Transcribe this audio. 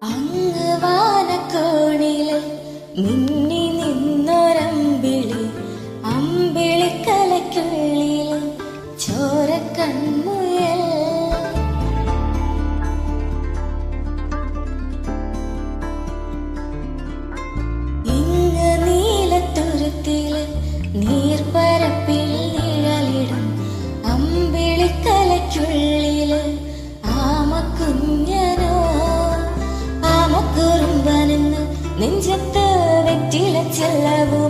അങ്ങ് വാനക്കോണില് മിന്നി നിന്നൊരമ്പിളി, അമ്പിളിക്കലയ്ക്കുള്ളില് ചോരക്കൺമുയൽ. ഇങ്ങ് നീലത്തുരുത്തില് നീർപ്പരപ്പിൽ നിഴലിടും അമ്പിളിക്കലയ്ക്കുള്ളില് ആമക്കുഞ്ഞനോ, ആമക്കുറുമ്പനെന്ന് നെഞ്ചത്ത് വെറ്റില ചെല്ലവോ.